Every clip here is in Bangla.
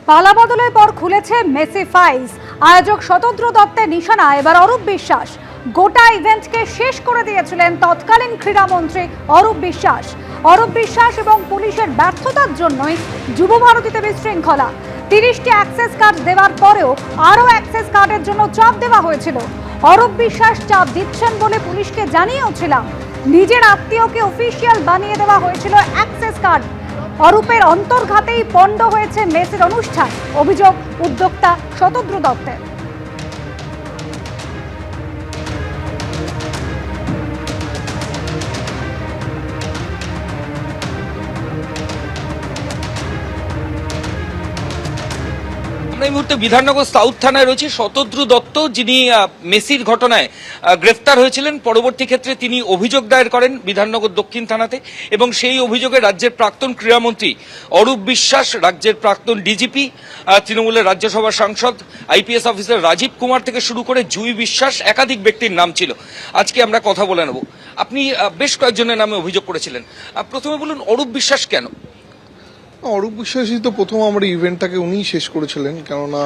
পালাবদলের পর খুলেছে মেসি ফাইলস। আয়োজক শতদ্রু দত্তের নিশানা এবার অরূপ বিশ্বাস। গোটা ইভেন্টকে শেষ করে দিয়েছিলেন তৎকালীন ক্রীড়ামন্ত্রী অরূপ বিশ্বাস। অরূপ বিশ্বাস এবং পুলিশের ব্যর্থতার জন্যই যুব ভারতীতে বিশৃঙ্খলা। 30টি অ্যাক্সেস কার্ড দেওয়ার পরেও আরও অ্যাক্সেস কার্ডের জন্য চাপ দেওয়া হয়েছিল। অরূপ বিশ্বাস চাপ দিচ্ছেন বলে পুলিশকে জানিয়েওছিলাম। নিজের আত্মীয়কে অফিসিয়াল বানিয়ে দেওয়া হয়েছিল অ্যাক্সেস কার্ড। অরূপের অন্তর্ঘাতেই পণ্ড হয়েছে মেসির অনুষ্ঠান, অভিযোগ উদ্যোক্তা শতদ্রু দত্তের। আমরা এই মুহূর্তে বিধাননগর সাউথ থানায় রয়েছে। শতদ্রু দত্ত, যিনি মেসির ঘটনায় গ্রেফতার হয়েছিলেন, পরবর্তী ক্ষেত্রে তিনি অভিযোগ দায়ের করেন বিধাননগর দক্ষিণ থানাতে, এবং সেই অভিযোগে রাজ্যের প্রাক্তন ক্রীড়ামন্ত্রী অরূপ বিশ্বাস, রাজ্যের প্রাক্তন ডিজিপি, তৃণমূলের রাজ্যসভার সাংসদ, আইপিএস অফিসার রাজীব কুমার থেকে শুরু করে জুই বিশ্বাস, একাধিক ব্যক্তির নাম ছিল। আজকে আমরা কথা বলে নেব। আপনি বেশ কয়েকজনের নামে অভিযোগ করেছিলেন, প্রথমে বলুন অরূপ বিশ্বাস কেন? অরূপ বিশ্বাসই তো প্রথম আমার ইভেন্টটাকে উনিই শেষ করেছিলেন, কেননা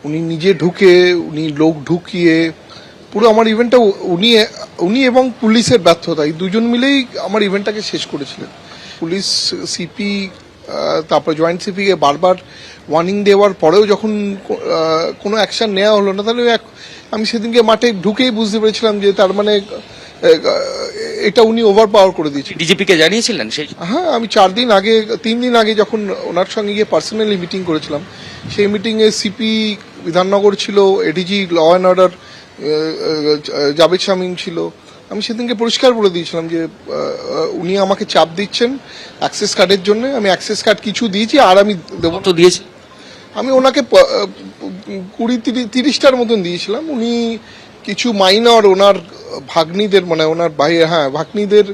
উনি নিজে ঢুকে, উনি লোক ঢুকিয়ে পুরো আমার ইভেন্টটা উনি এবং পুলিশের ব্যর্থতা, এই দুজন মিলেই আমার ইভেন্টটাকে শেষ করেছিলেন। পুলিশ সিপি, তারপর জয়েন্ট সিপিকে বারবার ওয়ার্নিং দেওয়ার পরেও যখন কোনো অ্যাকশন নেওয়া হলো না, তাহলে আমি সেদিনকে মাঠে ঢুকেই বুঝতে পেরেছিলাম যে তার মানে এটা উনি ওভার পাওয়ার করে দিয়েছেন। ডিজিপিকে জানিয়েছিলেন সেই? হ্যাঁ, আমি 3 দিন আগে যখন ওনার সঙ্গে গিয়ে পার্সোনালি মিটিং করেছিলাম, সেই মিটিংয়ে সিপি বিধাননগর ছিল, ADG law and order Javed Shamim ছিল। আমি সেদিনকে পরিষ্কার বলে দিয়েছিলাম যে উনি আমাকে চাপ দিচ্ছেন অ্যাক্সেস কার্ডের জন্য। আমি অ্যাক্সেস কার্ড কিছু দিয়েছি, আর আমি দেবো তো দিয়েছি। আমি ওনাকে 20-30টার মতন দিয়েছিলাম। উনি কিছু মাইনর ওনার ভাগ্নিদের, মানে ওনার ভাগ্নিদের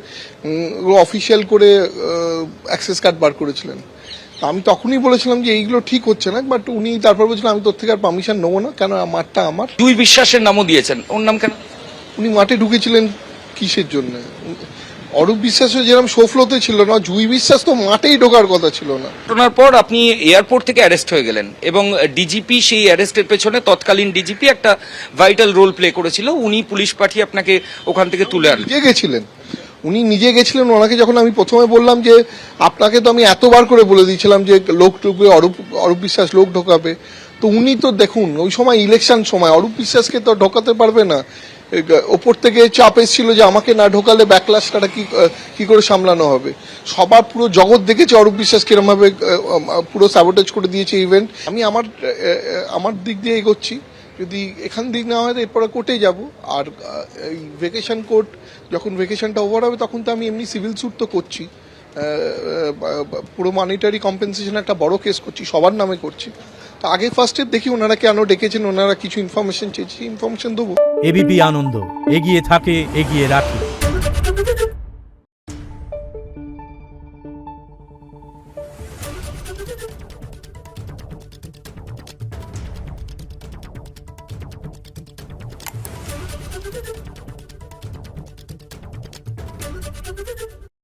অফিসিয়াল করে অ্যাক্সেস কার্ড বার করেছিলেন। আমি তখনই বলেছিলাম যে এইগুলো ঠিক হচ্ছে না, বাট উনি তারপর বলছিলেন আমি তোর থেকে আর পারমিশন নেবো না, কেন মাঠটা আমার। দুই বিশ্বাসের নামও দিয়েছেন, ওর নাম কেন? উনি মাঠে ঢুকেছিলেন কিসের জন্য? অরূপ বিশ্বাসও যেরকম শোফলোতে ছিল না, জুই বিশ্বাস তো মাঠেই ঢোকার কথা ছিল না। ঘটনার পর আপনি এয়ারপোর্ট থেকে অ্যারেস্ট হয়ে গেলেন, এবং ডিজিপি সেই অ্যারেস্টের পেছনে, তৎকালীন ডিজিপি একটা ভাইটাল রোল প্লে করেছিল। উনি পুলিশ পাঠিয়ে আপনাকে ওখান থেকে তুলে আনলেন। উনি নিজে গেছিলেন। ওনাকে যখন আমি প্রথমে বললাম যে আপনাকে তো আমি এতবার করে বলে দিয়েছিলাম যে লোক ঢুকবে, অরূপ বিশ্বাস লোক ঢোকাবে, তো উনি তো দেখুন ওই সময় ইলেকশন সময় অরূপ বিশ্বাসকে তো ঢোকাতে পারবে না। ওপর থেকে চাপ এসেছিল যে আমাকে না ঢোকালে ব্যাকলাশটা কি করে সামলানো হবে। সবার পুরো জগৎ দেখেছে অরূপ বিশ্বাস কিরম ভাবে পুরো স্যাবোটেজ করে দিয়েছে ইভেন্ট। আমি আমার দিক দিয়ে এগোচ্ছি, যদি এখান দিক না হয় এরপরে কোর্টে যাব। আর এই ভেকেশন কোর্ট, যখন ভেকেশনটা ওভার হবে তখন তো আমি এমনি সিভিল স্যুট তো করছি, পুরো মনিটারি কম্পেনসেশন একটা বড় কেস করছি, সবার নামে করছি। তো আগে ফার্স্টে দেখি ওনারা কেন ডেকেছেন, ওনারা কিছু ইনফরমেশন চেয়েছি, ইনফরমেশন দেবো। এবিপি আনন্দ, এগিয়ে থাকে, এগিয়ে রাখে।